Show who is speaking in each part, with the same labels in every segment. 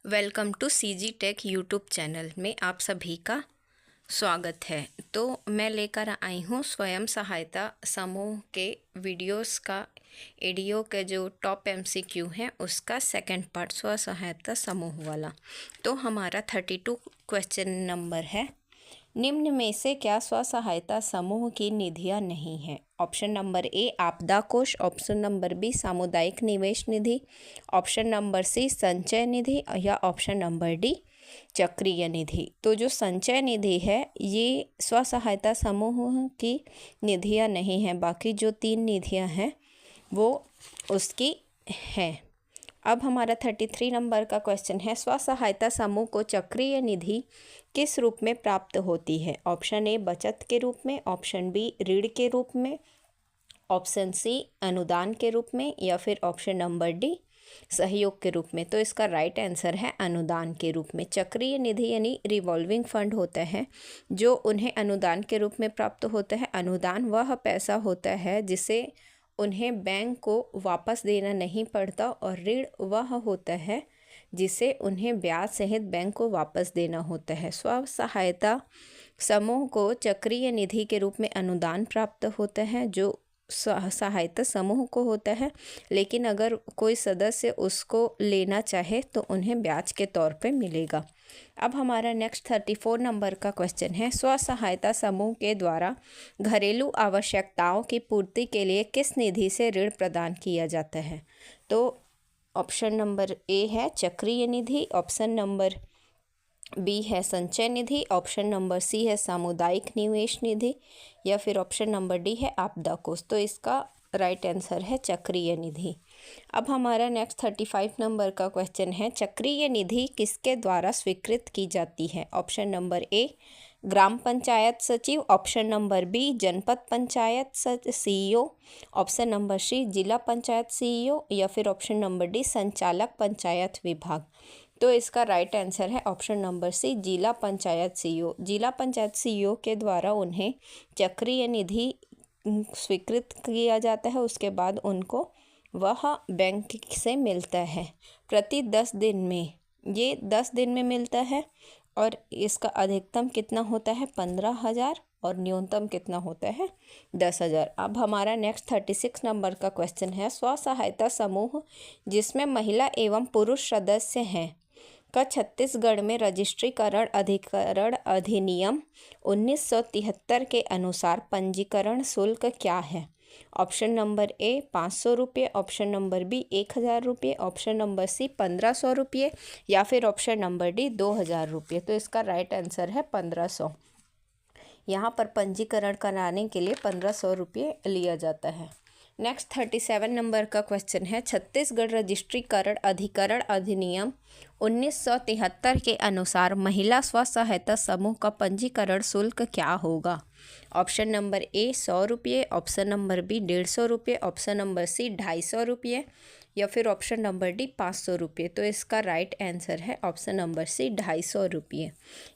Speaker 1: Welcome to CG tech YouTube channel में आप सभी का स्वागत है। तो मैं लेकर आई हूँ स्वयं सहायता समूह के वीडियोस का एडियो के जो टॉप एमसीक्यू हैं उसका सेकंड पार्ट स्व सहायता समूह वाला। तो हमारा 32 क्वेश्चन नंबर है, निम्न में से क्या स्व सहायता समूह की निधियां नहीं हैं? ऑप्शन नंबर ए आपदा कोष, ऑप्शन नंबर बी सामुदायिक निवेश निधि, ऑप्शन नंबर सी संचय निधि या ऑप्शन नंबर डी चक्रीय निधि। तो जो संचय निधि है ये स्व सहायता समूह की निधियां नहीं हैं, बाकी जो 3 निधियां हैं वो उसकी हैं। अब हमारा 33 नंबर का क्वेश्चन है, स्व सहायता समूह को चक्रीय निधि किस रूप में प्राप्त होती है? ऑप्शन ए बचत के रूप में, ऑप्शन बी ऋण के रूप में, ऑप्शन सी अनुदान के रूप में या फिर ऑप्शन नंबर डी सहयोग के रूप में। तो इसका राइट आंसर है अनुदान के रूप में। चक्रीय निधि यानी रिवॉल्विंग फंड होता है जो उन्हें अनुदान के रूप में प्राप्त होता है। अनुदान वह पैसा होता है जिसे उन्हें बैंक को वापस देना नहीं पड़ता, और ऋण वह होता है जिसे उन्हें ब्याज सहित बैंक को वापस देना होता है। स्व सहायता समूह को चक्रीय निधि के रूप में अनुदान प्राप्त होता है जो सहायता समूह को होता है, लेकिन अगर कोई सदस्य उसको लेना चाहे तो उन्हें ब्याज के तौर पे मिलेगा। अब हमारा नेक्स्ट 34 नंबर का क्वेश्चन है, स्व सहायता समूह के द्वारा घरेलू आवश्यकताओं की पूर्ति के लिए किस निधि से ऋण प्रदान किया जाता है? तो ऑप्शन नंबर ए है चक्रीय निधि, ऑप्शन नंबर बी है संचय निधि, ऑप्शन नंबर सी है सामुदायिक निवेश निधि या फिर ऑप्शन नंबर डी है आपदा कोष। तो इसका राइट आंसर है चक्रीय निधि। अब हमारा नेक्स्ट 35 नंबर का क्वेश्चन है, चक्रीय निधि किसके द्वारा स्वीकृत की जाती है? ऑप्शन नंबर ए ग्राम पंचायत सचिव, ऑप्शन नंबर बी जनपद panchayat CEO, option number C जिला पंचायत सीईओ या फिर ऑप्शन नंबर डी संचालक पंचायत विभाग। तो इसका राइट आंसर है ऑप्शन नंबर सी जिला पंचायत सीईओ। जिला पंचायत सीईओ के द्वारा उन्हें चक्रीय निधि स्वीकृत किया जाता है, उसके बाद उनको वह बैंक से मिलता है प्रति 10 दिन में। ये 10 दिन में मिलता है और इसका अधिकतम कितना होता है 15,000 और न्यूनतम कितना होता है 10,000। अब हमारा नेक्स्ट 36 नंबर का क्वेश्चन है, स्व सहायता समूह जिसमें महिला एवं पुरुष सदस्य हैं का छत्तीसगढ़ में रजिस्ट्रीकरण अधिकरण अधिनियम 1973 के अनुसार पंजीकरण शुल्क क्या है? ऑप्शन नंबर ए 500 रुपये, ऑप्शन नंबर बी 1,000 रुपये, ऑप्शन नंबर सी 1,500 रुपये या फिर ऑप्शन नंबर डी 2,000 रुपये। तो इसका राइट आंसर है 1,500। यहाँ पर पंजीकरण कराने के लिए 1,500 रुपये लिया जाता है। नेक्स्ट 37 नंबर का क्वेश्चन है, छत्तीसगढ़ रजिस्ट्रीकरण अधिकरण अधिनियम 1973 के अनुसार महिला स्व सहायता समूह का पंजीकरण शुल्क क्या होगा? ऑप्शन नंबर ए 100 रुपये, ऑप्शन नंबर बी 150 रुपये, ऑप्शन नंबर सी 250 रुपये या फिर ऑप्शन नंबर डी 500 रुपये। तो इसका राइट आंसर है ऑप्शन नंबर सी 250 रुपये।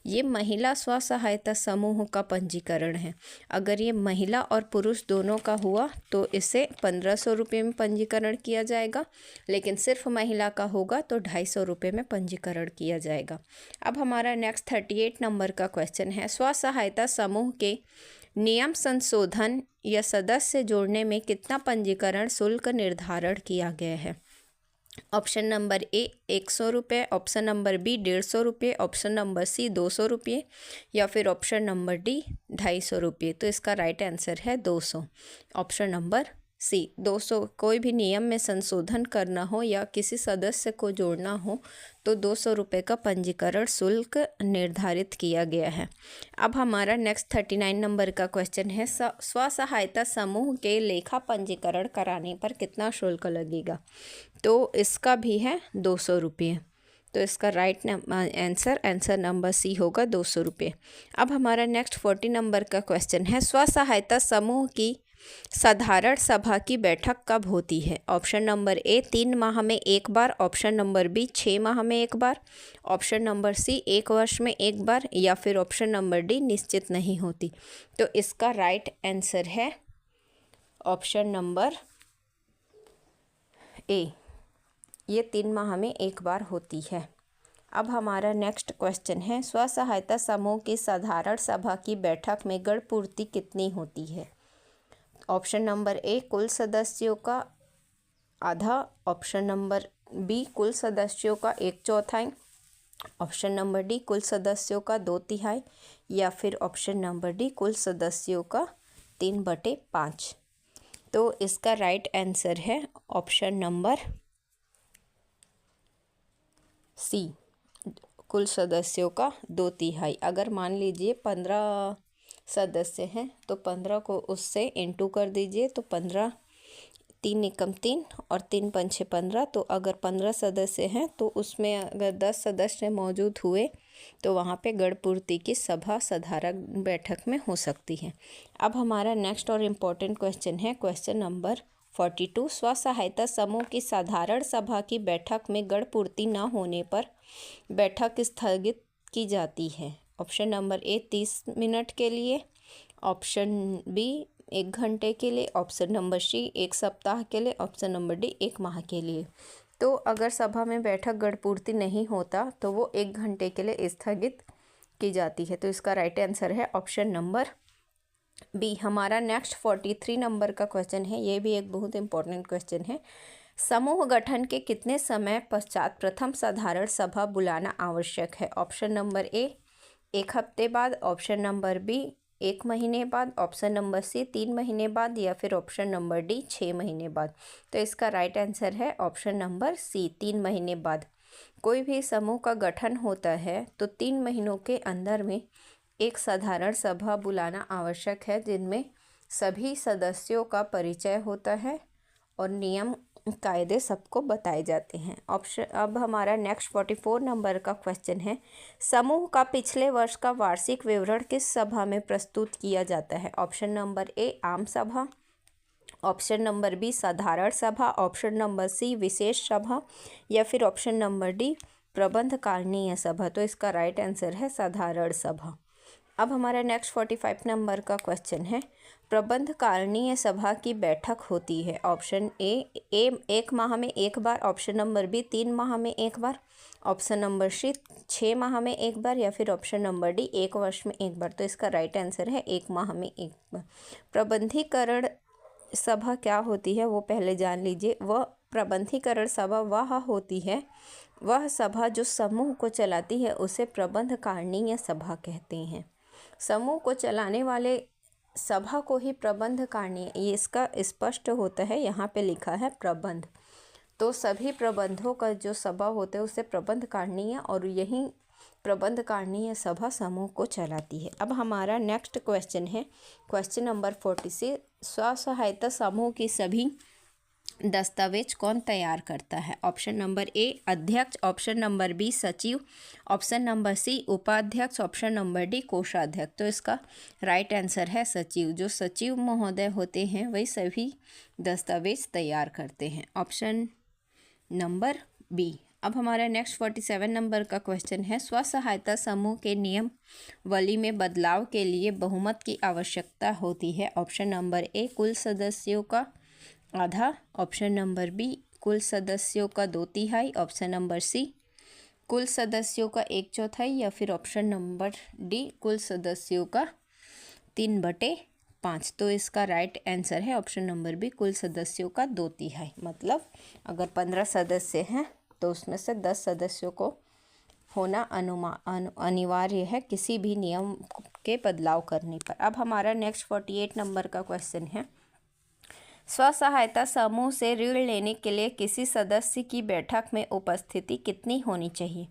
Speaker 1: ये महिला स्व सहायता समूह का पंजीकरण है। अगर ये महिला और पुरुष दोनों का हुआ तो इसे 1,500 रुपये में पंजीकरण किया जाएगा, लेकिन सिर्फ महिला का होगा तो 250 रुपये में पंजीकरण किया जाएगा। अब हमारा नेक्स्ट 38 नंबर का क्वेश्चन है, स्व सहायता समूह के नियम संशोधन या सदस्य जोड़ने में कितना पंजीकरण शुल्क निर्धारण किया गया है? ऑप्शन नंबर ए 100 रुपये, ऑप्शन नंबर बी 150 रुपये, ऑप्शन नंबर सी 200 रुपये या फिर ऑप्शन नंबर डी 250 रुपये। तो इसका राइट आंसर है 200, ऑप्शन नंबर सी 200। कोई भी नियम में संशोधन करना हो या किसी सदस्य को जोड़ना हो तो 200 रुपये का पंजीकरण शुल्क निर्धारित किया गया है। अब हमारा नेक्स्ट 39 नंबर का क्वेश्चन है, स्व सहायता समूह के लेखा पंजीकरण कराने पर कितना शुल्क लगेगा? तो इसका भी है 200 रुपये। तो इसका राइट आंसर नंबर सी होगा 200 रुपये। अब हमारा नेक्स्ट 40 नंबर का क्वेश्चन है, स्व सहायता समूह की साधारण सभा की बैठक कब होती है? ऑप्शन नंबर ए 3 माह में एक बार, ऑप्शन नंबर बी 6 माह में एक बार, ऑप्शन नंबर सी 1 वर्ष में एक बार या फिर ऑप्शन नंबर डी निश्चित नहीं होती। तो इसका राइट आंसर है ऑप्शन नंबर ए, ये 3 माह में एक बार होती है। अब हमारा नेक्स्ट क्वेश्चन है, स्व सहायता समूह की साधारण सभा की बैठक में गण पूर्ति कितनी होती है? ऑप्शन नंबर ए कुल सदस्यों का आधा, ऑप्शन नंबर बी कुल सदस्यों का 1/4, ऑप्शन नंबर डी कुल सदस्यों का 2/3 या फिर ऑप्शन नंबर डी कुल सदस्यों का 3/5। तो इसका राइट आंसर है ऑप्शन नंबर सी, कुल सदस्यों का 2/3। अगर मान लीजिए 15 सदस्य हैं तो 15 को उससे इंटू कर दीजिए, तो 15, 3 एकम 3 और 3 पंचे 15। तो अगर 15 सदस्य हैं तो उसमें अगर 10 सदस्य मौजूद हुए तो वहाँ पे गण पूर्ति की सभा साधारण बैठक में हो सकती है। अब हमारा नेक्स्ट और इम्पोर्टेंट क्वेश्चन है क्वेश्चन नंबर 42। स्व सहायता समूह की साधारण सभा की बैठक में गण पूर्ति न होने पर बैठक स्थगित की जाती है। ऑप्शन नंबर ए 30 मिनट के लिए, ऑप्शन बी 1 घंटे के लिए, ऑप्शन नंबर सी 1 सप्ताह के लिए, ऑप्शन नंबर डी 1 माह के लिए। तो अगर सभा में बैठक गण पूर्ति नहीं होता तो वो 1 घंटे के लिए स्थगित की जाती है। तो इसका राइट आंसर है ऑप्शन नंबर बी। हमारा नेक्स्ट 43 नंबर का क्वेश्चन है, ये भी एक बहुत इंपॉर्टेंट क्वेश्चन है। समूह गठन के कितने समय पश्चात प्रथम साधारण सभा बुलाना आवश्यक है? ऑप्शन नंबर ए 1 हफ्ते बाद, ऑप्शन नंबर बी 1 महीने बाद, ऑप्शन नंबर सी 3 महीने बाद या फिर ऑप्शन नंबर डी 6 महीने बाद। तो इसका राइट आंसर है ऑप्शन नंबर सी 3 महीने बाद। कोई भी समूह का गठन होता है तो 3 महीनों के अंदर में एक साधारण सभा बुलाना आवश्यक है, जिनमें सभी सदस्यों का परिचय होता है और नियम कायदे सबको बताए जाते हैं। अब हमारा नेक्स्ट 44 नंबर का क्वेश्चन है, समूह का पिछले वर्ष का वार्षिक विवरण किस सभा में प्रस्तुत किया जाता है? ऑप्शन नंबर ए आम सभा, ऑप्शन नंबर बी साधारण सभा, ऑप्शन नंबर सी विशेष सभा या फिर ऑप्शन नंबर डी प्रबंधकारणीय सभा। तो इसका राइट आंसर है साधारण सभा। अब हमारा नेक्स्ट 45 नंबर का क्वेश्चन है, प्रबंधकारणीय सभा की बैठक होती है। ऑप्शन ए 1 माह में 1 बार, ऑप्शन नंबर बी 3 माह में 1 बार, ऑप्शन नंबर सी 6 माह में 1 बार या फिर ऑप्शन नंबर डी 1 वर्ष में 1 बार। तो इसका राइट आंसर है 1 माह में 1 बार। प्रबंधीकरण सभा क्या होती है वो पहले जान लीजिए। वह प्रबंधीकरण सभा वह होती है, वह सभा जो समूह को चलाती है उसे प्रबंधकारणीय सभा कहते हैं। समूह को चलाने वाले सभा को ही प्रबंधकारणीय, ये इसका स्पष्ट होता है, यहाँ पे लिखा है प्रबंध। तो सभी प्रबंधों का जो सभा होता है उसे प्रबंधकारणीय, और यही प्रबंधकारणीय सभा समूह को चलाती है। अब हमारा नेक्स्ट क्वेश्चन है क्वेश्चन नंबर 46। स्व सहायता समूह की सभी दस्तावेज कौन तैयार करता है? ऑप्शन नंबर ए अध्यक्ष, ऑप्शन नंबर बी सचिव, ऑप्शन नंबर सी उपाध्यक्ष, ऑप्शन नंबर डी कोषाध्यक्ष। तो इसका राइट आंसर है सचिव। जो सचिव महोदय होते हैं वही सभी दस्तावेज तैयार करते हैं, ऑप्शन नंबर बी। अब हमारा नेक्स्ट 47 नंबर का क्वेश्चन है, स्व सहायता समूह के नियमावली में बदलाव के लिए बहुमत की आवश्यकता होती है। ऑप्शन नंबर ए कुल सदस्यों का आधा, ऑप्शन नंबर बी कुल सदस्यों का 2/3, ऑप्शन नंबर सी कुल सदस्यों का 1/4 या फिर ऑप्शन नंबर डी कुल सदस्यों का 3/5। तो इसका राइट आंसर है ऑप्शन नंबर बी कुल सदस्यों का 2/3। मतलब अगर 15 सदस्य हैं तो उसमें से 10 सदस्यों को होना अनिवार्य है किसी भी नियम के बदलाव करने पर। अब हमारा नेक्स्ट 48 नंबर का क्वेश्चन है, स्व सहायता समूह से ऋण लेने के लिए किसी सदस्य की बैठक में उपस्थिति कितनी होनी चाहिए?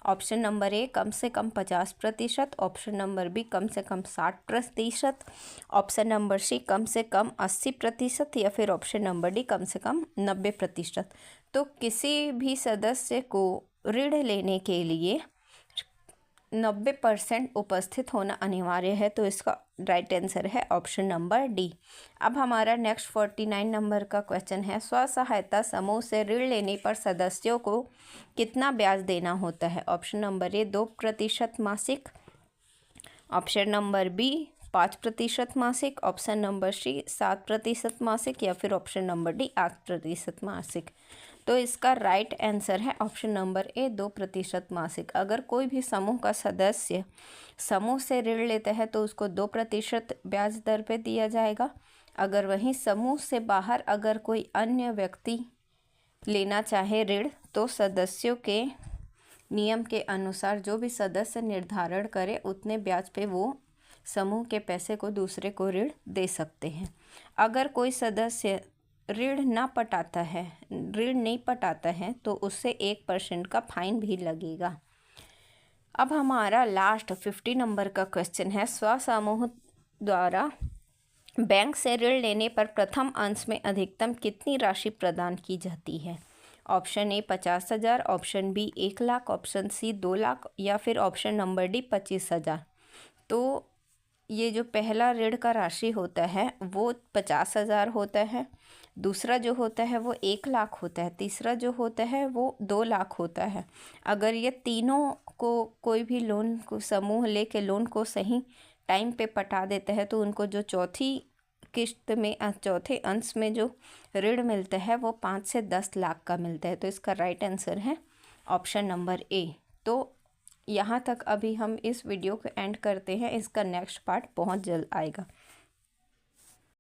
Speaker 1: ऑप्शन नंबर ए कम से कम 50%, ऑप्शन नंबर बी कम से कम 60%, ऑप्शन नंबर सी कम से कम 80% या फिर ऑप्शन नंबर डी कम से कम 90%। तो किसी भी सदस्य को ऋण लेने के लिए 90% उपस्थित होना अनिवार्य है। तो इसका राइट आंसर है ऑप्शन नंबर डी। अब हमारा नेक्स्ट 49 नंबर का क्वेश्चन है, स्व सहायता समूह से ऋण लेने पर सदस्यों को कितना ब्याज देना होता है? ऑप्शन नंबर ए 2% मासिक, ऑप्शन नंबर बी 5% मासिक, ऑप्शन नंबर सी 7% मासिक, या फिर ऑप्शन नंबर डी 8% मासिक। तो इसका राइट आंसर है ऑप्शन नंबर ए 2% मासिक। अगर कोई भी समूह का सदस्य समूह से ऋण लेता है तो उसको 2% ब्याज दर पे दिया जाएगा। अगर वहीं समूह से बाहर अगर कोई अन्य व्यक्ति लेना चाहे ऋण तो सदस्यों के नियम के अनुसार जो भी सदस्य निर्धारण करे उतने ब्याज पे वो समूह के पैसे को दूसरे को ऋण दे सकते हैं। अगर कोई सदस्य ऋण नहीं पटाता है तो उससे 1% का फाइन भी लगेगा। अब हमारा लास्ट 50 नंबर का क्वेश्चन है, स्वसमूह द्वारा बैंक से ऋण लेने पर प्रथम अंश में अधिकतम कितनी राशि प्रदान की जाती है? Option A 50,000, option B 1,00,000, option C 2,00,000, या फिर ऑप्शन नंबर डी 25,000। तो ये जो पहला ऋण का राशि होता है वो 50,000 होता है, दूसरा जो होता है वो 1,00,000 होता है, तीसरा जो होता है वो 2,00,000 होता है। अगर ये तीनों को कोई भी लोन को समूह लेके लोन को सही टाइम पे पटा देता है तो उनको जो चौथी किस्त में चौथे अंश में जो ऋण मिलता है वो 5 से 10 लाख का मिलता है। तो इसका राइट आंसर है ऑप्शन नंबर ए। तो यहाँ तक अभी हम इस वीडियो को एंड करते हैं, इसका नेक्स्ट पार्ट बहुत जल्द आएगा।